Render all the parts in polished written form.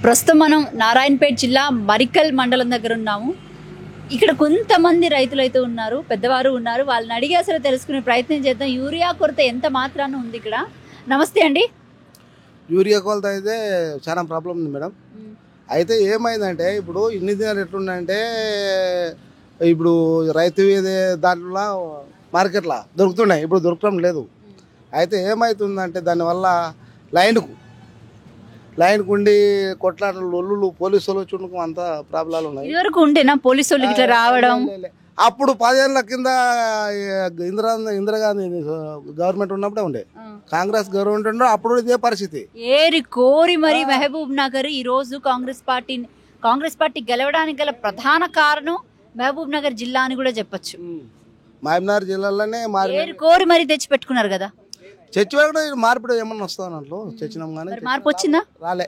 ప్రస్తుతం మనం నారాయణపేట జిల్లా మరికల్ మండలం దగ్గర ఉన్నాము. ఇక్కడ కొంతమంది రైతులు అయితే ఉన్నారు, పెద్దవారు ఉన్నారు. వాళ్ళని అడిగి అసలు తెలుసుకునే ప్రయత్నం చేద్దాం. యూరియా కొరత ఎంత మాత్రాన ఉంది ఇక్కడ. నమస్తే అండి. యూరియా కొలత అయితే చాలా ప్రాబ్లం ఉంది మేడం. అయితే ఏమైందంటే ఇప్పుడు ఇన్ని దినాలు ఎట్లున్నాయంటే ఇప్పుడు రైతు దాంట్లో మార్కెట్లో దొరుకుతున్నాయి, ఇప్పుడు దొరకడం లేదు. అయితే ఏమవుతుందంటే దానివల్ల లైన్కు ఉండి కొట్లాటలు లొల్లులు పోలీసు వాళ్ళు చుట్టూ అంత ప్రాబ్లాలు ఉన్నాయి. ఇదివరకు ఉంటేనా పోలీసు వాళ్ళు ఇట్లా రావడం? అప్పుడు 10 ఏళ్ళ కింద ఇందిరాగాంధీ గవర్నమెంట్ ఉన్నప్పుడే ఉండే, కాంగ్రెస్ గవర్నమెంట్ ఉండే అప్పుడు ఇదే పరిస్థితి. ఏరి కోరి మరి మహబూబ్ నగర్ ఈ రోజు కాంగ్రెస్ పార్టీ గెలవడానికి గల ప్రధాన కారణం మహబూబ్ నగర్ జిల్లా అని కూడా చెప్పొచ్చు. మహబూబ్ నగర్ జిల్లాలోనే ఏరి కోరి మరి తెచ్చి పెట్టుకున్నారు కదా. చర్చి కూడా మార్పిడి ఏమన్నా వస్తుంది అన్నట్లు చచ్చినాం, కానీ మార్పు వచ్చిందా? రాలే.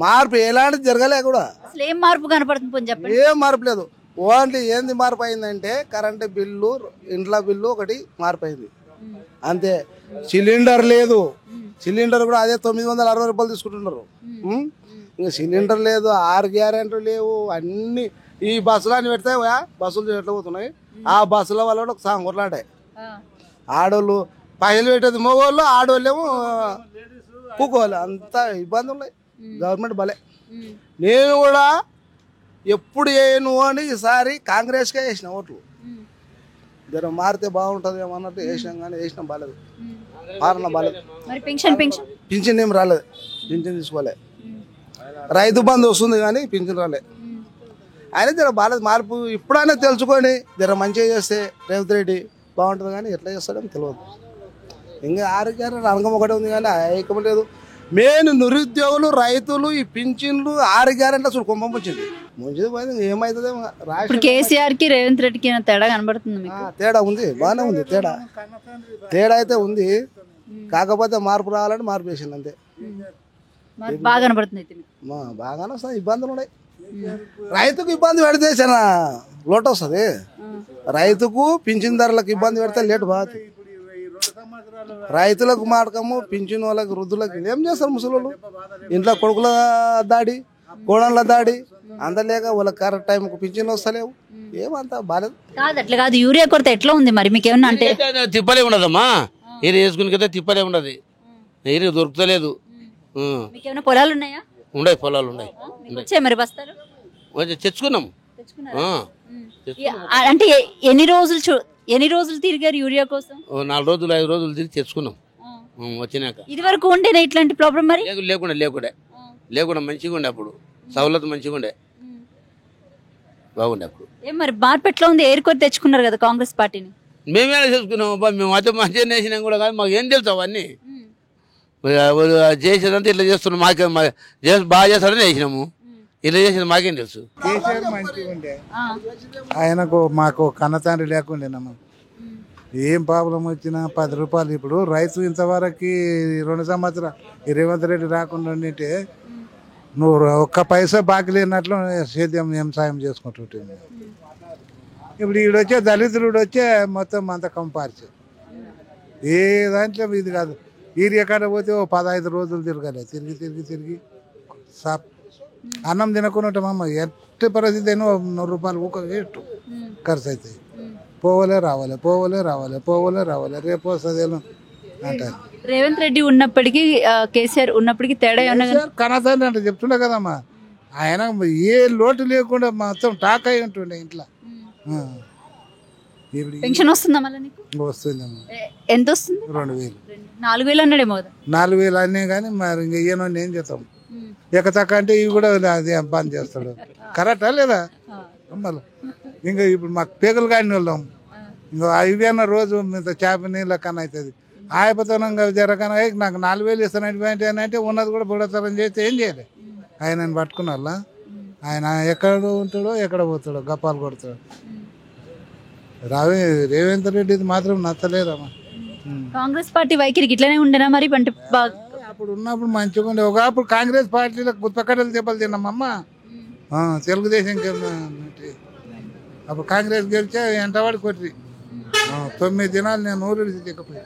మార్పు ఎలాంటిది జరగలే కూడా. అసలు ఏం మార్పు కనపడుతుంది చెప్పండి. ఏం మార్పు లేదు. ఓన్లీ ఏంది మార్పు అయిందంటే కరెంటు బిల్లు, ఇంట్లో బిల్లు ఒకటి మార్పు అయింది అంతే. సిలిండర్ లేదు. సిలిండర్ కూడా అదే 960 రూపాయలు తీసుకుంటున్నారు. ఇంకా సిలిండర్ లేదు, 6 గ్యారెంట్లు లేవు. అన్ని ఈ బస్సులు అని పెడితే బస్సులు ఎట్లా పోతున్నాయి, ఆ బస్సుల వల్ల కూడా ఒక సాంగ్ కొట్లాడే. ఆడోళ్ళు పైసలు పెట్టేది మగవాళ్ళు, ఆడవాళ్ళు ఏమో కూకోవాలి. అంత ఇబ్బంది ఉన్నాయి. గవర్నమెంట్ భలే. నేను కూడా ఎప్పుడు వేయను అని ఈసారి కాంగ్రెస్కే వేసిన ఓట్లు. జర మారితే బాగుంటుంది ఏమన్నట్టు వేసినాం, కానీ వేసినాం బాగాలేదు. పాలన బాగాలేదు. పింఛన్ ఏం రాలేదు, పింఛన్ తీసుకోలే. రైతు బంధు వస్తుంది కానీ పింఛన్ రాలే. అయినా జర బాగాలేదు. మార్పు ఇప్పుడైనా తెలుసుకొని జర మంచిగా చేస్తే రేవంత్ రెడ్డి బాగుంటుంది, కానీ ఎట్లా చేస్తాడని తెలియదు. ఇంకా ఆరోగ్యాలు రంగం ఒకటే ఉంది కానీ ఐక్యం లేదు. మెయిన్ నిరుద్యోగులు, రైతులు, ఈ పింఛన్లు, 6 గ్యారెంట్లు చూడు కుంభం వచ్చింది. ముందు పోయింది. ఏమవుతుంది ఇప్పుడు కేసీఆర్ కి రేవంత్ రెడ్డికి తేడా కనబడుతుంది? తేడా ఉంది, బాగానే ఉంది. తేడా అయితే ఉంది. కాకపోతే మార్పు రావాలంటే మార్పు వేసింది అంతే. బాగా కనబడుతుంది. బాగానే వస్తుంది. ఇబ్బందులు ఉన్నాయి. రైతుకు ఇబ్బంది పెడితే చాలా లోటు వస్తుంది. రైతుకు పింఛన్ ధరలకు ఇబ్బంది పెడితే లేటు బాగుంది. రైతులకు మాటకము, పింఛన్ వాళ్ళకి, వృద్ధులకు ఏం చేస్తారు ముసలోళ్ళు? ఇంట్లో కొడుకుల దాడి, కోడళ్ళ దాడి అందలేక వాళ్ళకి కరెక్ట్ టైంకు పింఛన్ వస్తలేవు. ఏమంతా బాలేదు. కాదు అట్లా కాదు. యూరియా కొరత ఎట్లా ఉంది మరి మీకు ఏమన్నా అంటే? తిప్పలే ఉండదమ్మా. ఏరి వేసుకుని కదా తిప్పలే ఉండదు. ఏరి దొరుకుతలేదు. పొలాలు ఉన్నాయా? ఉన్నాయి, పొలాలు ఉన్నాయి. మరి బస్తాలు తెచ్చుకున్నాం. అంటే ఎన్ని రోజులు తిరిగారు యూరియా కోసం? 4 రోజులు 5 రోజులు తిరిగి తెచ్చుకున్నాం వచ్చినాక. ఇది వరకు ఉండేనా ఇట్లాంటి ప్రాబ్లం? మరి లేకుండా మంచిగా ఉండే, అప్పుడు సౌలత్ మంచిగా ఉండే, బాగుండే అప్పుడు. ఏం మరి మార్పు ఎట్లా ఉంది? ఏరుకొని తెచ్చుకున్నారు కదా కాంగ్రెస్ పార్టీని. మేమేనా చేసుకున్నాం? మేము అయితే మంచిగా వేసినాం కూడా, కానీ మాకు ఏం తెలుసు అవన్నీ. చేసేదంతా ఇట్లా చేస్తున్నాం, మాకే బాగా చేస్తారని వేసినాము. ఇలా చేసేది మాకేం తెలుసు. కేసీఆర్ మంచిగా ఉండే, ఆయనకు మాకు కన్నతండ్రి లేకుండేనమ్మా. ఏం ప్రాబ్లం వచ్చినా 10 రూపాయలు. ఇప్పుడు రైతు ఇంతవరకు 2 సంవత్సరాలు రేవంత్ రెడ్డి రాకుండా ఉండింటే నువ్వు ఒక్క పైసా బాకీ లేనట్లు సేద్యం వ్యవసాయం చేసుకుంటుంటుంది. ఇప్పుడు ఈడొచ్చే దళితుడు వచ్చే మొత్తం అంత కంపార్చి ఏ దాంట్లో ఇది కాదు. ఈరియా కాడ పోతే 15 రోజులు తిరగాలి. తిరిగి సాప్ అన్నం తినకుండా ఉంటామమ్మ. ఎట్టి పరిస్థితి అయినా 100 రూపాయలు ఊక వేటు ఖర్చు అవుతాయి. పోవలే రావాలి రేపు వస్తుంది అంటారు. రేవంత్ రెడ్డి ఉన్నప్పటికీ కేసీఆర్ ఉన్నప్పటికీ తేడా కనసారి అంటే చెప్తుండే కదమ్మా. ఆయన ఏ లోటు లేకుండా మొత్తం టాక్ అయి ఉంటుండే ఇంట్లో. పెన్షన్ వస్తుందా మళ్ళీ నీకు? వస్తుందమ్మా. ఎంత వస్తుంది? 2000. 4000 అన్నాడేమో కదా. 4000 అన్నీ కానీ మరి ఇంక ఈయన ఏం చేస్తాం. ఎక్కతక్క అంటే ఇవి కూడా అది బంద్ చేస్తాడు. కరెక్టా లేదా? మళ్ళీ ఇంకా ఇప్పుడు మాకు పేగులు కాని వెళ్దాం. ఇంకా ఇవి అన్న రోజు చేప నీళ్ళ కన్నా అవుతుంది. ఆయపతనంగా జరగన నాకు 4000 ఇస్తానంటే అంటే ఉన్నది కూడా బుడతనం చేస్తే ఏం చేయాలి? ఆయనని పట్టుకున్న వాళ్ళ ఆయన ఎక్కడ ఉంటాడో ఎక్కడ పోతాడో గప్పాలు కొడతాడు. రేవంత్ రెడ్డి మాత్రం నచ్చలేదమ్మా. కాంగ్రెస్ పార్టీ వైఖరికి ఇట్లనే ఉండేనా మరి? అంటే అప్పుడు ఉన్నప్పుడు మంచిగా ఉండే. ఒకప్పుడు కాంగ్రెస్ పార్టీలో గుత్తకట్టలు దెబ్బలు తిన్నామమ్మ. తెలుగుదేశం అప్పుడు కాంగ్రెస్ గెలిచే ఎంటవాడి కొట్టి 9 దినాలు నేను ఊరు దిక్కపోయి